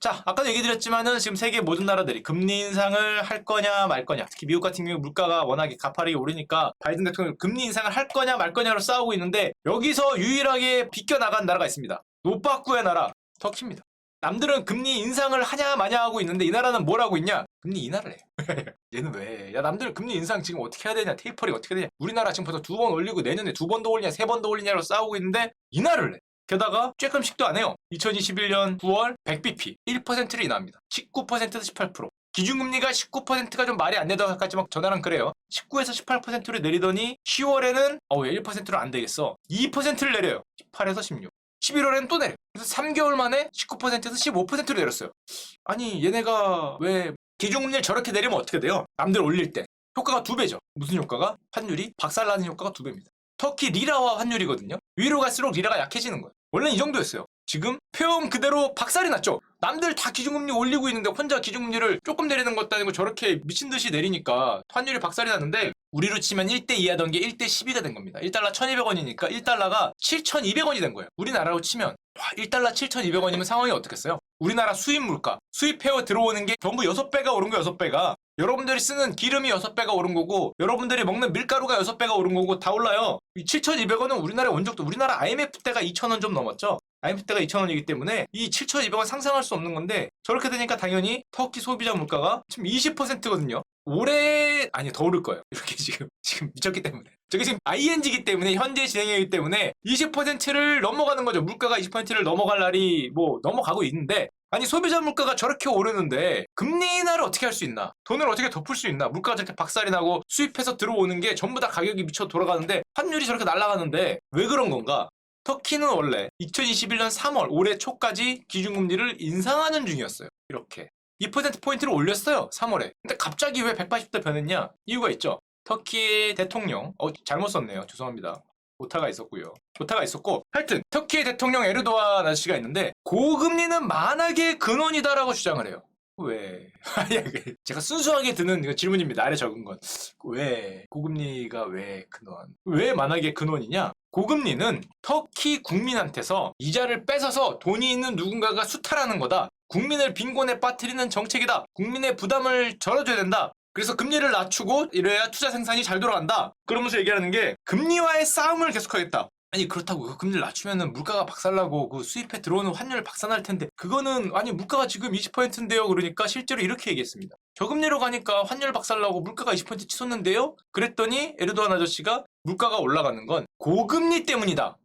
자, 아까도 얘기 드렸지만은 지금 세계 모든 나라들이 금리 인상을 할 거냐 말 거냐, 특히 미국 같은 경우 물가가 워낙에 가파르게 오르니까 바이든 대통령 금리 인상을 할 거냐 말 거냐로 싸우고 있는데, 여기서 유일하게 비껴나간 나라가 있습니다. 노빠꾸의 나라 터키입니다. 남들은 금리 인상을 하냐 마냐 하고 있는데 이 나라는 뭘 하고 있냐? 금리 인하를 해요. 얘는 왜? 야, 남들 금리 인상 지금 어떻게 해야 되냐? 테이퍼링 어떻게 해야 되냐? 우리나라 지금 벌써 2번 올리고 내년에 2번 더 올리냐 3번 더 올리냐로 싸우고 있는데 인하를 해. 게다가 쬐끔씩도 안 해요. 2021년 9월 100bp 1%를 인하합니다. 19%에서 18%. 기준금리가 19%가 좀 말이 안 되다고 같지만 전화랑 그래요. 19에서 18%를 내리더니 10월에는 왜 1%로 안 되겠어. 2%를 내려요. 18에서 16. 11월에는 또 내려. 그래서 3개월 만에 19%에서 15%로 내렸어요. 아니 얘네가 왜 기준금리를 저렇게 내리면 어떻게 돼요? 남들 올릴 때 효과가 2배죠. 무슨 효과가? 환율이 박살나는 효과가 2배입니다. 터키 리라와 환율이거든요. 위로 갈수록 리라가 약해지는 거예요. 원래는 이 정도였어요. 지금 표현 그대로 박살이 났죠. 남들 다 기준금리 올리고 있는데 혼자 기준금리를 조금 내리는 것도 아니고 저렇게 미친듯이 내리니까 환율이 박살이 났는데, 우리로 치면 1대2 하던 게 1대12가 된 겁니다. 1달러 1200원이니까 1달러가 7200원이 된 거예요. 우리나라로 치면 1달러 7200원이면 상황이 어떻겠어요? 우리나라 수입 물가, 수입해어 들어오는 게 전부 6배가 오른 거 6배가. 여러분들이 쓰는 기름이 6배가 오른 거고, 여러분들이 먹는 밀가루가 6배가 오른 거고, 다 올라요. 7,200원은 우리나라의 원적도, 우리나라 IMF 때가 2,000원 좀 넘었죠? IMF 때가 2,000원이기 때문에 이 7,200원 상상할 수 없는 건데, 저렇게 되니까 당연히 터키 소비자 물가가 지금 20%거든요. 올해, 아니, 더 오를 거예요. 이렇게 지금 미쳤기 때문에. 저게 지금 ING이기 때문에, 현재 진행이기 때문에 20%를 넘어가는 거죠. 물가가 20%를 넘어갈 날이 뭐 넘어가고 있는데, 아니 소비자 물가가 저렇게 오르는데 금리 인하를 어떻게 할 수 있나? 돈을 어떻게 덮을 수 있나? 물가가 저렇게 박살이 나고 수입해서 들어오는 게 전부 다 가격이 미쳐 돌아가는데 환율이 저렇게 날아가는데 왜 그런 건가? 터키는 원래 2021년 3월 올해 초까지 기준금리를 인상하는 중이었어요. 이렇게 2%포인트를 올렸어요. 3월에. 근데 갑자기 왜 180도 변했냐? 이유가 있죠. 터키의 대통령, 잘못 썼네요. 죄송합니다. 오타가 있었고요. 오타가 있었고, 하여튼 터키의 대통령 에르도안 아저씨가 있는데 고금리는 만악의 근원이다라고 주장을 해요. 왜? 제가 순수하게 드는 질문입니다. 아래 적은 건. 왜? 고금리가 왜 근원? 왜 만악의 근원이냐? 고금리는 터키 국민한테서 이자를 뺏어서 돈이 있는 누군가가 수탈하는 거다. 국민을 빈곤에 빠뜨리는 정책이다. 국민의 부담을 덜어줘야 된다. 그래서 금리를 낮추고 이래야 투자 생산이 잘 돌아간다. 그러면서 얘기하는 게 금리와의 싸움을 계속하겠다. 아니 그렇다고 그 금리를 낮추면은 물가가 박살나고 그 수입해 들어오는 환율 박살날 텐데, 그거는 아니 물가가 지금 20%인데요. 그러니까 실제로 이렇게 얘기했습니다. 저금리로 가니까 환율 박살나고 물가가 20% 치솟는데요. 그랬더니 에르도안 아저씨가 물가가 올라가는 건 고금리 때문이다.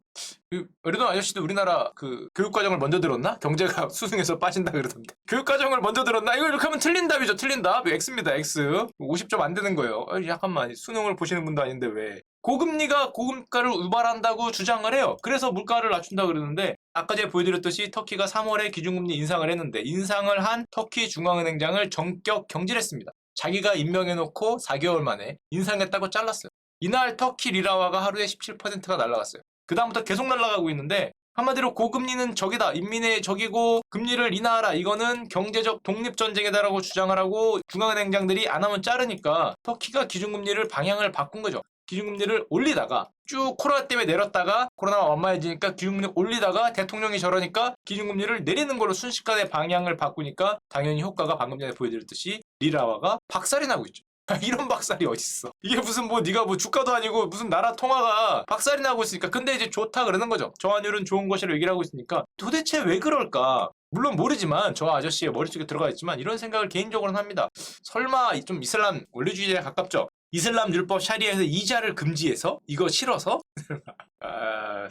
에르도안 아저씨도 우리나라 그 교육과정을 먼저 들었나? 경제가 수능에서 빠진다 그러던데. 교육과정을 먼저 들었나? 이거 이렇게 하면 틀린 답이죠. 틀린 답. X입니다. X. 50점 안 되는 거예요. 잠깐만. 수능을 보시는 분도 아닌데 왜. 고금리가 고물가를 유발한다고 주장을 해요. 그래서 물가를 낮춘다 그러는데, 아까 제가 보여드렸듯이 터키가 3월에 기준금리 인상을 했는데, 인상을 한 터키 중앙은행장을 전격 경질했습니다. 자기가 임명해놓고 4개월 만에 인상했다고 잘랐어요. 이날 터키 리라화가 하루에 17%가 날라갔어요. 그 다음부터 계속 날아가고 있는데, 한마디로 고금리는 적이다. 인민의 적이고 금리를 인하하라. 이거는 경제적 독립전쟁이다라고 주장을 하고, 중앙은행장들이 안 하면 자르니까 터키가 기준금리를 방향을 바꾼 거죠. 기준금리를 올리다가 쭉 코로나 때문에 내렸다가 코로나가 완만해지니까 기준금리 올리다가 대통령이 저러니까 기준금리를 내리는 걸로 순식간에 방향을 바꾸니까 당연히 효과가 방금 전에 보여드렸듯이 리라화가 박살이 나고 있죠. 이런 박살이 어딨어. 이게 무슨 뭐 네가 뭐 주가도 아니고 무슨 나라 통화가 박살이 나고 있으니까. 근데 이제 좋다 그러는 거죠. 저환율은 좋은 것이라고 얘기를 하고 있으니까 도대체 왜 그럴까? 물론 모르지만 저 아저씨의 머릿속에 들어가 있지만 이런 생각을 개인적으로는 합니다. 설마 좀 이슬람 원리주의에 가깝죠? 이슬람 율법 샤리아에서 이자를 금지해서 이거 싫어서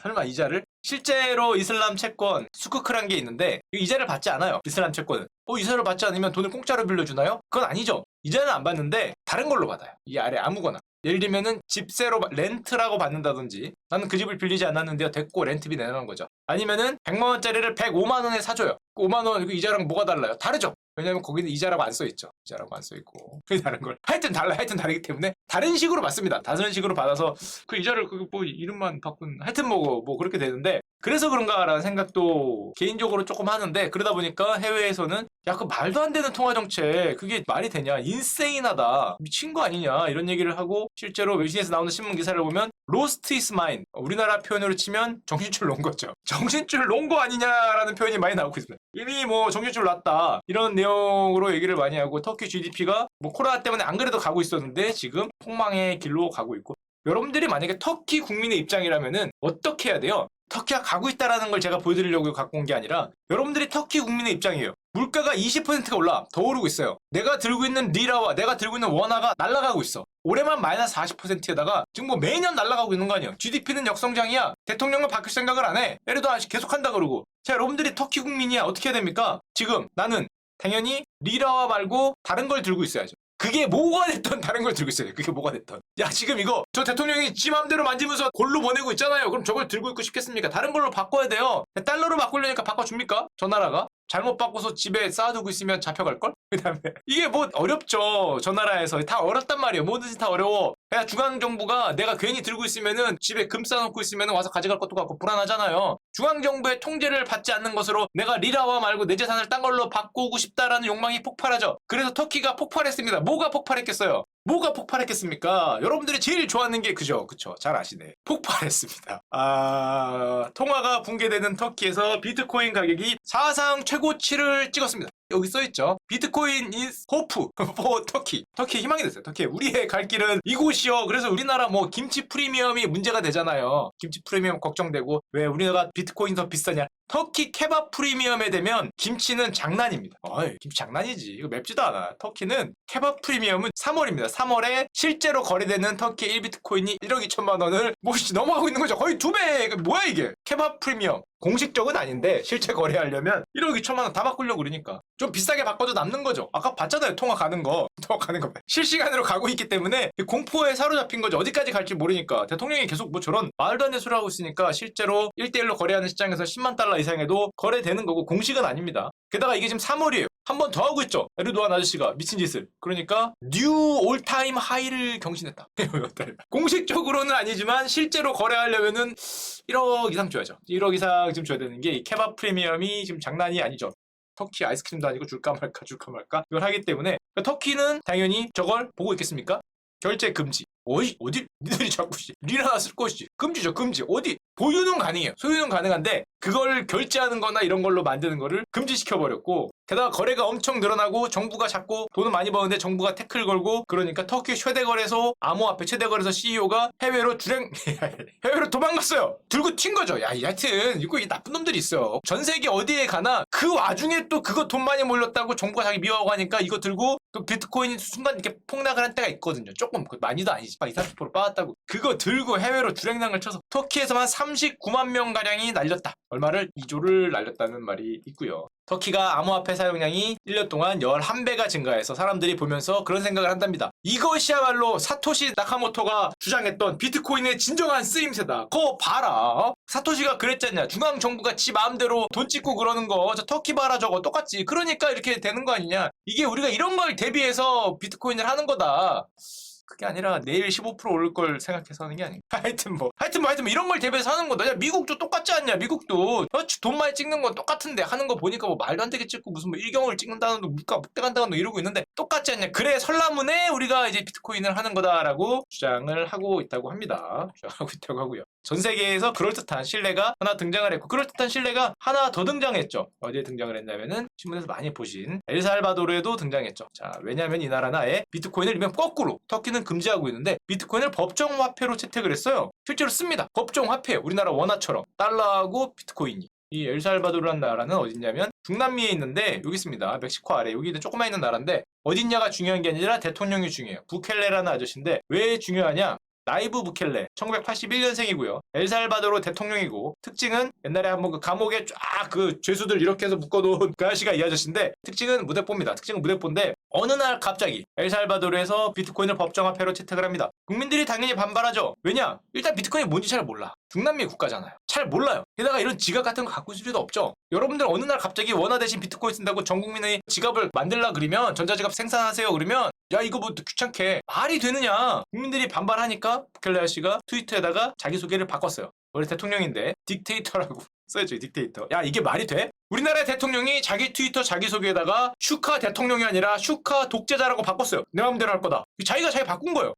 설마 이자를? 실제로 이슬람 채권 수크크란 게 있는데 이자를 받지 않아요. 이슬람 채권은 이자를 받지 않으면 돈을 공짜로 빌려주나요? 그건 아니죠. 이자는 안 받는데 다른 걸로 받아요. 이 아래 아무거나. 예를 들면은 집세로 렌트라고 받는다든지, 나는 그 집을 빌리지 않았는데요 됐고 렌트비 내놓은 거죠. 아니면은 100만원짜리를 105만원에 사줘요. 5만원 이자랑 뭐가 달라요? 다르죠. 왜냐면 거기는 이자라고 안 써있죠. 이자라고 안 써있고 그게 다른 걸. 하여튼 달라. 하여튼 다르기 때문에 다른 식으로 받습니다. 다른 식으로 받아서 그 이자를 뭐 이름만 바꾼, 하여튼 뭐 그렇게 되는데, 그래서 그런가라는 생각도 개인적으로 조금 하는데, 그러다 보니까 해외에서는 야, 그 말도 안 되는 통화 정책 그게 말이 되냐, 인세인하다, 미친 거 아니냐 이런 얘기를 하고, 실제로 외신에서 나오는 신문 기사를 보면 로스트 이스 마인, 우리나라 표현으로 치면 정신줄 놓은 거죠. 정신줄 놓은 거 아니냐라는 표현이 많이 나오고 있습니다. 이미 뭐 정신줄 놨다 이런 내용으로 얘기를 많이 하고, 터키 GDP가 뭐 코로나 때문에 안 그래도 가고 있었는데 지금 폭망의 길로 가고 있고, 여러분들이 만약에 터키 국민의 입장이라면은 어떻게 해야 돼요? 터키가 가고 있다라는 걸 제가 보여드리려고 갖고 온 게 아니라, 여러분들이 터키 국민의 입장이에요. 물가가 20%가 올라 더 오르고 있어요. 내가 들고 있는 리라와 내가 들고 있는 원화가 날아가고 있어. 올해만 마이너스 40%에다가 지금 뭐 매년 날아가고 있는 거 아니에요. GDP는 역성장이야. 대통령은 바뀔 생각을 안 해. 예를 들어 계속한다 그러고. 자, 여러분들이 터키 국민이야. 어떻게 해야 됩니까? 지금 나는 당연히 리라와 말고 다른 걸 들고 있어야죠. 그게 뭐가 됐던 다른 걸 들고 있어요. 그게 뭐가 됐던. 야, 지금 이거 저 대통령이 지 맘대로 만지면서 골로 보내고 있잖아요. 그럼 저걸 들고 있고 싶겠습니까? 다른 걸로 바꿔야 돼요. 달러로 바꾸려니까 바꿔줍니까? 저 나라가? 잘못 바꿔서 집에 쌓아두고 있으면 잡혀갈걸? 그 다음에 이게 뭐 어렵죠. 저 나라에서 다 어렵단 말이에요. 뭐든지 다 어려워. 그냥 중앙정부가 내가 괜히 들고 있으면은 집에 금 쌓아놓고 있으면은 와서 가져갈 것도 같고 불안하잖아요. 중앙정부의 통제를 받지 않는 것으로 내가 리라와 말고 내 재산을 딴 걸로 바꾸고 싶다라는 욕망이 폭발하죠. 그래서 터키가 폭발했습니다. 뭐가 폭발했겠어요? 뭐가 폭발했겠습니까? 여러분들이 제일 좋아하는 게 그죠? 그쵸? 잘 아시네. 폭발했습니다. 통화가 붕괴되는 터키에서 비트코인 가격이 사상 최고치를 찍었습니다. 여기 써있죠. 비트코인 is hope for 터키. 터키에 희망이 됐어요. 터키 우리의 갈 길은 이곳이요. 그래서 우리나라 뭐 김치 프리미엄이 문제가 되잖아요. 김치 프리미엄 걱정되고 왜 우리나라가 비트코인 더 비싸냐. 터키 케밥 프리미엄에 되면 김치는 장난입니다. 어이, 김치 장난이지. 이거 맵지도 않아. 터키는 케밥 프리미엄은 3월입니다. 3월에 실제로 거래되는 터키의 1비트코인이 1억 2천만 원을 넘어가고 있는 거죠. 거의 2배. 뭐야 이게. 케밥 프리미엄. 공식적은 아닌데 실제 거래하려면 1억 2천만 원 다 바꾸려고 그러니까 좀 비싸게 바꿔도 남는 거죠. 아까 봤잖아요. 통화 가는 거 실시간으로 가고 있기 때문에 공포에 사로잡힌 거죠. 어디까지 갈지 모르니까. 대통령이 계속 뭐 저런 말도 안 되는 소리 하고 있으니까 실제로 1대1로 거래하는 시장에서 10만 달러 이상에도 거래되는 거고 공식은 아닙니다. 게다가 이게 지금 3월이에요. 한 번 더 하고 있죠. 에르도안 아저씨가 미친 짓을. 그러니까 뉴 올타임 하이를 경신했다. 공식적으로는 아니지만 실제로 거래하려면은 1억 이상 줘야죠. 1억 이상 지금 줘야 되는 게 이 케밥 프리미엄이 지금 장난이 아니죠. 터키 아이스크림도 아니고 줄까 말까 이걸 하기 때문에 터키는 당연히 저걸 보고 있겠습니까? 결제 금지. 어디 니들이 자꾸 리라 쓸 것이지. 금지죠. 금지. 어디 보유는 가능해요. 소유는 가능한데 그걸 결제하는 거나 이런 걸로 만드는 거를 금지시켜버렸고, 게다가 거래가 엄청 늘어나고 정부가 자꾸 돈을 많이 버는데 정부가 태클 걸고, 그러니까 터키 최대거래소 암호화폐 최대거래소 CEO가 해외로 해외로 도망갔어요. 들고 튄 거죠. 야, 하여튼 이거 이 나쁜 놈들이 있어. 전 세계 어디에 가나 그 와중에 또 그거 돈 많이 몰렸다고 정부가 자기 미워하고 하니까 이거 들고 또 비트코인이 순간 이렇게 폭락을 한 때가 있거든요. 조금 많이도 아니지. 20-30% 빠졌다고. 그거 들고 해외로 주랭랑을 쳐서 터키에서만 39만 명 가량이 날렸다. 얼마를? 2조를 날렸다는 말이 있고요. 터키가 암호화폐 사용량이 1년 동안 11배가 증가해서 사람들이 보면서 그런 생각을 한답니다. 이것이야말로 사토시 나카모토가 주장했던 비트코인의 진정한 쓰임새다. 그거 봐라. 사토시가 그랬잖냐. 중앙정부가 지 마음대로 돈 찍고 그러는 거. 저 터키 봐라 저거 똑같지. 그러니까 이렇게 되는 거 아니냐. 이게 우리가 이런 걸 대비해서 비트코인을 하는 거다. 그게 아니라 내일 15% 오를 걸 생각해서 하는 게 아닌가. 하여튼 뭐 이런 걸 대비해서 하는 거다. 야, 미국도 똑같지 않냐. 미국도 돈 많이 찍는 건 똑같은데 하는 거 보니까 뭐 말도 안 되게 찍고 무슨 뭐 일경을 찍는다는 거 물가 폭등한다는 거 이러고 있는데 똑같지 않냐. 그래 설라문에 우리가 이제 비트코인을 하는 거다라고 주장을 하고 있다고 합니다. 주장하고 있다고 하고요. 전 세계에서 그럴듯한 신뢰가 하나 등장을 했고, 그럴듯한 신뢰가 하나 더 등장했죠. 어디에 등장을 했냐면은 신문에서 많이 보신 엘살바도르에도 등장했죠. 자, 왜냐하면 이 나라는 아예 비트코인을 일면 거꾸로 터키는 금지하고 있는데 비트코인을 법정 화폐로 채택을 했어요. 실제로 씁니다. 법정 화폐. 우리나라 원화처럼 달러하고 비트코인이. 이 엘살바도르라는 나라는 어딨냐면 중남미에 있는데 여기 있습니다. 멕시코 아래 여기 조금만 있는 나라인데 어딨냐가 중요한 게 아니라 대통령이 중요해요. 부켈레라는 아저씨인데 왜 중요하냐? 나이브 부켈레 1981년생이고요. 엘살바도르 대통령이고, 특징은 옛날에 한번 그 감옥에 쫙 그 죄수들 이렇게 해서 묶어놓은 그 아저씨가 이 아저씨인데 특징은 무대뽀입니다. 특징은 무대뽀인데 어느 날 갑자기 엘살바도르에서 비트코인을 법정화폐로 채택을 합니다. 국민들이 당연히 반발하죠. 왜냐? 일단 비트코인이 뭔지 잘 몰라. 중남미 국가잖아요. 잘 몰라요. 게다가 이런 지갑 같은 거 갖고 있을 리도 없죠. 여러분들 어느 날 갑자기 원화 대신 비트코인 쓴다고 전 국민의 지갑을 만들라 그러면, 전자지갑 생산하세요 그러면 야 이거 뭐 귀찮게 말이 되느냐. 국민들이 반발하니까 부켈레 씨가 트위터에다가 자기소개를 바꿨어요. 원래 대통령인데 딕테이터라고 써야죠, 딕테이터. 야, 이게 말이 돼? 우리나라 대통령이 자기 트위터 자기소개에다가 슈카 대통령이 아니라 슈카 독재자라고 바꿨어요. 내 마음대로 할 거다. 자기가 자기 바꾼 거예요.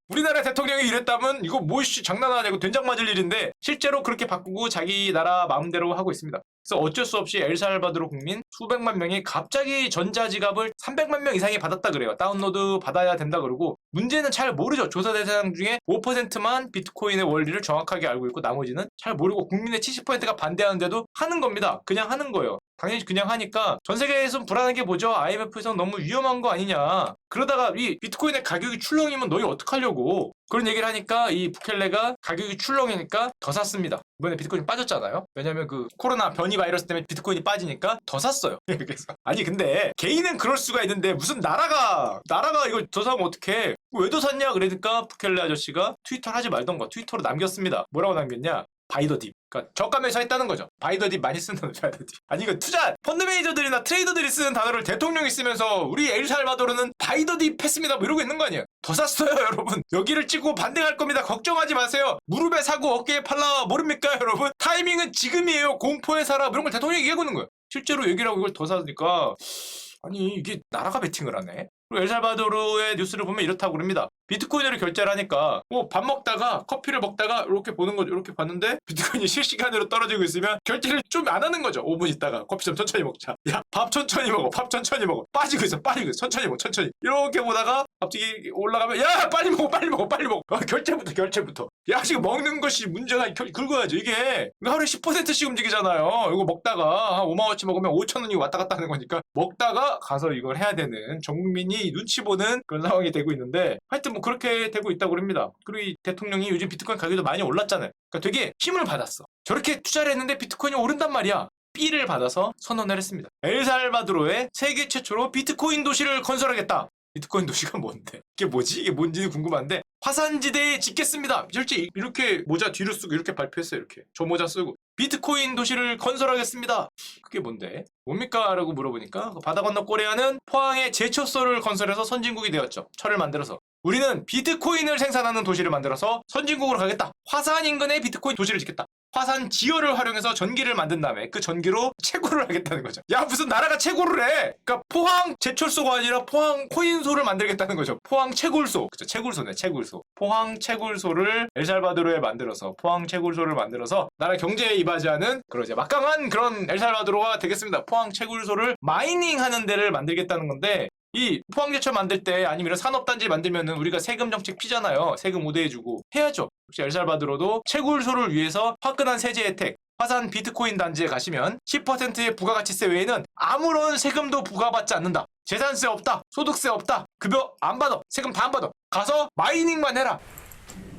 우리나라 대통령이 이랬다면 이거 뭐씨 장난하냐고 된장 맞을 일인데 실제로 그렇게 바꾸고 자기 나라 마음대로 하고 있습니다. 그래서 어쩔 수 없이 엘살바도르 국민 수백만 명이 갑자기 전자지갑을 300만 명 이상이 받았다 그래요. 다운로드 받아야 된다 그러고 문제는 잘 모르죠. 조사 대상 중에 5%만 비트코인의 원리를 정확하게 알고 있고 나머지는 잘 모르고 국민의 70%가 반대하는데도 하는 겁니다. 그냥 하는 거예요. 당연히 그냥 하니까 전 세계에서 불안한 게 뭐죠? IMF에서 너무 위험한 거 아니냐. 그러다가 이 비트코인의 가격이 출렁이면 너희 어떡하려고. 그런 얘기를 하니까 이 부켈레가 가격이 출렁이니까 더 샀습니다. 이번에 비트코인 빠졌잖아요. 왜냐면 그 코로나 변이 바이러스 때문에 비트코인이 빠지니까 더 샀어요. 그래서 아니 근데 개인은 그럴 수가 있는데 무슨 나라가 이걸 더 사면 어떡해. 왜 더 샀냐 그러니까 부켈레 아저씨가 트위터를 하지 말던가 트위터로 남겼습니다. 뭐라고 남겼냐? 바이더딥. 그러니까 저가면서 했다는 거죠. 바이더딥 많이 쓰는 바이더딥. 아니 이거 투자 펀드 매니저들이나 트레이더들이 쓰는 단어를 대통령이 쓰면서 우리 엘살바도르는 바이더딥 했습니다. 뭐 이러고 있는 거 아니에요. 더 샀어요 여러분. 여기를 찍고 반대할 겁니다. 걱정하지 마세요. 무릎에 사고 어깨에 팔라 모릅니까 여러분. 타이밍은 지금이에요. 공포에 살아. 이런 걸 대통령이 얘기하고 있는 거예요. 실제로 얘기를 하고 이걸 더 사니까 아니 이게 나라가 베팅을 하네. 그리고 엘살바도르의 뉴스를 보면 이렇다고 그럽니다. 비트코인으로 결제를 하니까 뭐 밥 먹다가 커피를 먹다가 이렇게 보는 거죠. 이렇게 봤는데 비트코인이 실시간으로 떨어지고 있으면 결제를 좀 안 하는 거죠. 5분 있다가 커피 좀 천천히 먹자. 야, 밥 천천히 먹어. 밥 천천히 먹어. 빠지고 있어. 천천히 먹어. 천천히. 이렇게 보다가 갑자기 올라가면 야, 빨리 먹어. 결제부터. 야, 지금 먹는 것이 문제가 긁어야죠. 이게 하루에 10%씩 움직이잖아요. 이거 먹다가 한 5만 원치 먹으면 5천 원이 왔다 갔다 하는 거니까 먹다가 가서 이걸 해야 되는 전 국민이 눈치 보는 그런 상황이 되고 있는데 하여튼 뭐 그렇게 되고 있다고 합니다. 그리고 이 대통령이 요즘 비트코인 가격도 많이 올랐잖아요. 그러니까 되게 힘을 받았어. 저렇게 투자를 했는데 비트코인이 오른단 말이야. B를 받아서 선언을 했습니다. 엘살바도르에 세계 최초로 비트코인 도시를 건설하겠다. 비트코인 도시가 뭔데? 이게 뭐지? 이게 뭔지는 궁금한데 화산지대에 짓겠습니다. 실제 이렇게 모자 뒤로 쓰고 이렇게 발표했어요. 이렇게 저 모자 쓰고 비트코인 도시를 건설하겠습니다. 그게 뭔데? 뭡니까? 라고 물어보니까 바다 건너 코리아는 포항에 제철소를 건설해서 선진국이 되었죠. 철을 만들어서. 우리는 비트코인을 생산하는 도시를 만들어서 선진국으로 가겠다. 화산 인근에 비트코인 도시를 짓겠다. 화산 지열을 활용해서 전기를 만든 다음에 그 전기로 채굴을 하겠다는 거죠. 야 무슨 나라가 채굴을 해. 그러니까 포항 제철소가 아니라 포항 코인소를 만들겠다는 거죠. 포항 채굴소. 그쵸, 채굴소네 채굴소. 포항 채굴소를 엘살바도르에 만들어서 포항 채굴소를 만들어서 나라 경제에 이바지하는 그런 이제 막강한 그런 엘살바도르가 되겠습니다. 포항 채굴소를 마이닝하는 데를 만들겠다는 건데 이 포항제철 만들 때 아니면 이런 산업단지 만들면은 우리가 세금 정책 피잖아요. 세금 우대해주고 해야죠. 역시 엘살바도르도 채굴소를 위해서 화끈한 세제 혜택 화산 비트코인 단지에 가시면 10%의 부가가치세 외에는 아무런 세금도 부과받지 않는다. 재산세 없다. 소득세 없다. 급여 안 받아. 세금 다 안 받아. 가서 마이닝만 해라.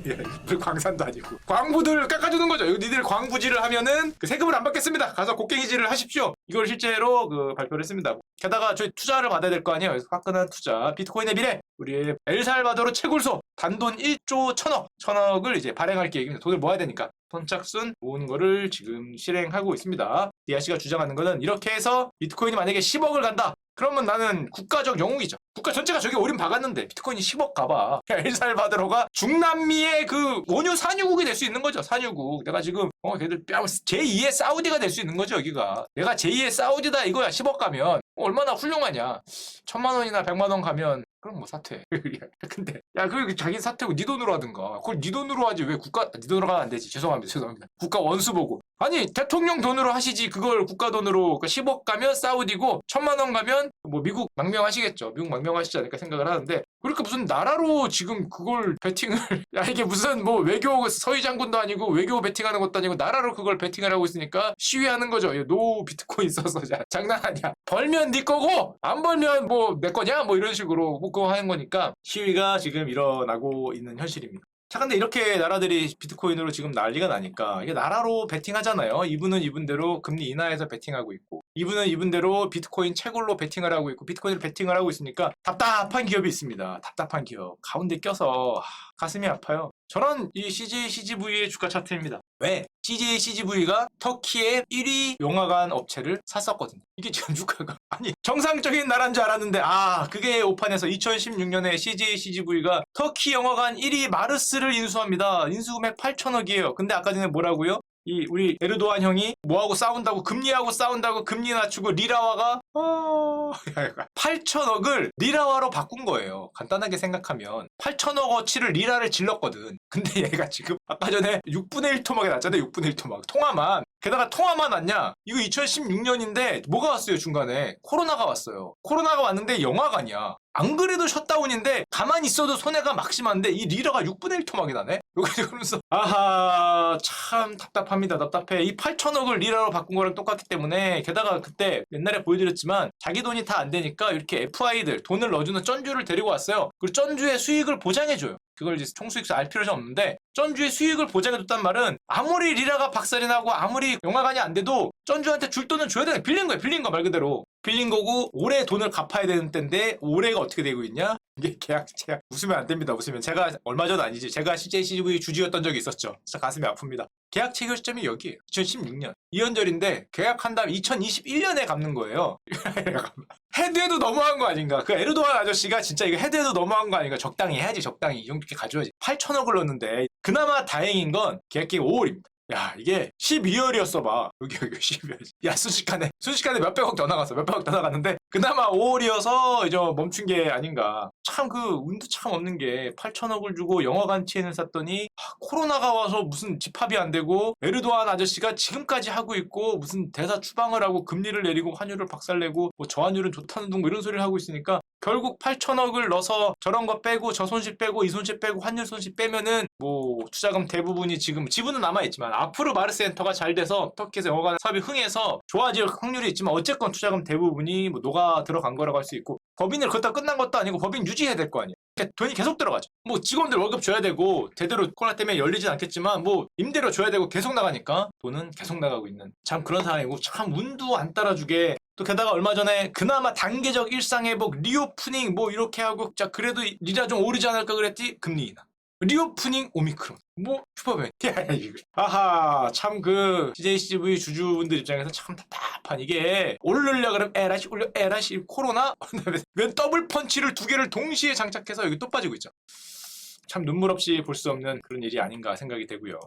예, 광산도 아니고 광부들 깎아주는 거죠. 니들 광부질을 하면은 그 세금을 안 받겠습니다. 가서 곡괭이질을 하십시오. 이걸 실제로 발표를 했습니다. 게다가 저희 투자를 받아야 될 거 아니에요. 화끈한 투자, 비트코인의 미래, 우리 엘살바도르 채굴소 단돈 1조 1000억을 이제 발행할 계획입니다. 돈을 모아야 되니까 선착순 모은 거를 지금 실행하고 있습니다. 디아씨가 주장하는 거는 이렇게 해서 비트코인이 만약에 10억을 간다. 그러면 나는 국가적 영웅이죠. 국가 전체가 저기 오림 박았는데 비트코인이 10억 가봐. 엘살바도르가 중남미의 그 원유 산유국이 될 수 있는 거죠. 산유국. 내가 지금 걔들 제2의 사우디가 될 수 있는 거죠. 여기가. 내가 제2의 사우디다 이거야. 10억 가면 얼마나 훌륭하냐. 1000만 원이나 100만 원 가면 그럼 뭐 사퇴. 근데 야 그 자기 사퇴고 네 돈으로 하든가. 그걸 네 돈으로 하지 왜 네 돈으로 가면 안 되지. 죄송합니다. 국가 원수 보고. 아니 대통령 돈으로 하시지 그걸 국가 돈으로. 그러니까 10억 가면 사우디고 1000만 원 가면 뭐 미국 망명하시겠죠. 미국 망명하시지 않을까 생각을 하는데 그러니까 무슨 나라로 지금 그걸 베팅을 야 이게 무슨 뭐 외교 서희 장군도 아니고 외교 베팅하는 것도 아니고 나라로 그걸 베팅을 하고 있으니까 시위하는 거죠. 노 비트코인 써서 장난 아니야. 벌면 네 거고 안 벌면 뭐 내 거냐 뭐 이런 식으로 뭐 그거 하는 거니까 시위가 지금 일어나고 있는 현실입니다. 자, 근데 이렇게 나라들이 비트코인으로 지금 난리가 나니까 이게 나라로 베팅하잖아요. 이분은 이분대로 금리 인하해서 베팅하고 있고 이분은 이분대로 비트코인 채굴로 베팅을 하고 있고 비트코인을 베팅을 하고 있으니까 답답한 기업이 있습니다. 답답한 기업. 가운데 껴서 가슴이 아파요. 저는 이 CJ CGV의 주가 차트입니다. 왜? CJ CGV가 터키의 1위 용화관 업체를 샀었거든요. 이게 지금 주가가 아니 정상적인 나라인 줄 알았는데 그게 오판에서 2016년에 CJ CGV가 터키 영화관 1위 마르스를 인수합니다. 인수금액 8천억이에요. 근데 아까 전에 뭐라고요? 이 우리 에르도안 형이 뭐하고 싸운다고 금리하고 싸운다고 금리 낮추고 리라화가 8천억을 리라화로 바꾼 거예요. 간단하게 생각하면 8천억어치를 리라를 질렀거든. 근데 얘가 지금 아까 전에 6분의 1 토막이 났잖아요. 6분의 1 토막. 통화만. 게다가 통화만 왔냐? 이거 2016년인데 뭐가 왔어요 중간에? 코로나가 왔어요. 코로나가 왔는데 영화관이야. 안 그래도 셧다운인데 가만히 있어도 손해가 막심한데 이 리라가 6분의 1 토막이 나네? 그러면서 아하 참 답답합니다. 답답해. 이 8천억을 리라로 바꾼 거랑 똑같기 때문에 게다가 그때 옛날에 보여드렸지만 자기 돈이 다 안 되니까 이렇게 FI들 돈을 넣어주는 쩐주를 데리고 왔어요. 그리고 쩐주의 수익을 보장해줘요. 그걸 이제 총수익서 알 필요는 없는데 쩐주의 수익을 보장해줬단 말은 아무리 리라가 박살이 나고 아무리 영화관이 안 돼도 쩐주한테 줄 돈은 줘야 되는 빌린 거야. 빌린 거 말 그대로. 빌린 거고 올해 돈을 갚아야 되는 때인데 올해가 어떻게 되고 있냐? 이게 계약 웃으면 안 됩니다. 웃으면 제가 얼마 전 아니지. 제가 CJCGV 주주였던 적이 있었죠. 진짜 가슴이 아픕니다. 계약 체결 시점이 여기에요. 2016년. 이연절인데 계약한 다음 2021년에 갚는 거예요. 헤드해도 너무한 거 아닌가? 그 에르도안 아저씨가 진짜 이거 헤드해도 너무한 거 아닌가? 적당히 해야지 적당히. 이 정도 가져야지. 8천억을 넣었는데 그나마 다행인 건 계약기가 5월입니다. 야 이게 12월이었어 봐. 여기 12월. 야 순식간에 몇백억 더 나갔어. 몇백억 더 나갔는데 그나마 5월이어서 이제 멈춘 게 아닌가. 참 그 운도 참 없는 게 8천억을 주고 영화관 체인을 샀더니 코로나가 와서 무슨 집합이 안 되고 에르도안 아저씨가 지금까지 하고 있고 무슨 대사 추방을 하고 금리를 내리고 환율을 박살내고 뭐 저환율은 좋다는 둥 뭐 이런 소리를 하고 있으니까 결국 8천억을 넣어서 저런 거 빼고 저 손실 빼고 이 손실 빼고 환율 손실 빼면은 뭐 투자금 대부분이 지금 지분은 남아있지만 앞으로 마르센터가 잘 돼서 터키에서 영화관 사업이 흥해서 좋아질 확률이 있지만 어쨌건 투자금 대부분이 뭐 녹아 들어간 거라고 할 수 있고 법인을 걷다 끝난 것도 아니고 법인 유지해야 될 거 아니에요. 그러니까 돈이 계속 들어가죠. 뭐 직원들 월급 줘야 되고 제대로 코로나 때문에 열리진 않겠지만 뭐 임대료 줘야 되고 계속 나가니까 돈은 계속 나가고 있는 참 그런 상황이고 참 운도 안 따라주게 또 게다가 얼마 전에 그나마 단계적 일상회복 리오프닝 뭐 이렇게 하고 자 그래도 리라 좀 오르지 않을까 그랬지 금리 인하 리오프닝 오미크론 뭐 슈퍼맨 아하 참 그 CJCGV 주주분들 입장에서 참 답답한 이게 오르려 그러면 에라시 올려 에라시 코로나 웬 더블 펀치를 두 개를 동시에 장착해서 여기 또 빠지고 있죠. 참 눈물 없이 볼 수 없는 그런 일이 아닌가 생각이 되고요.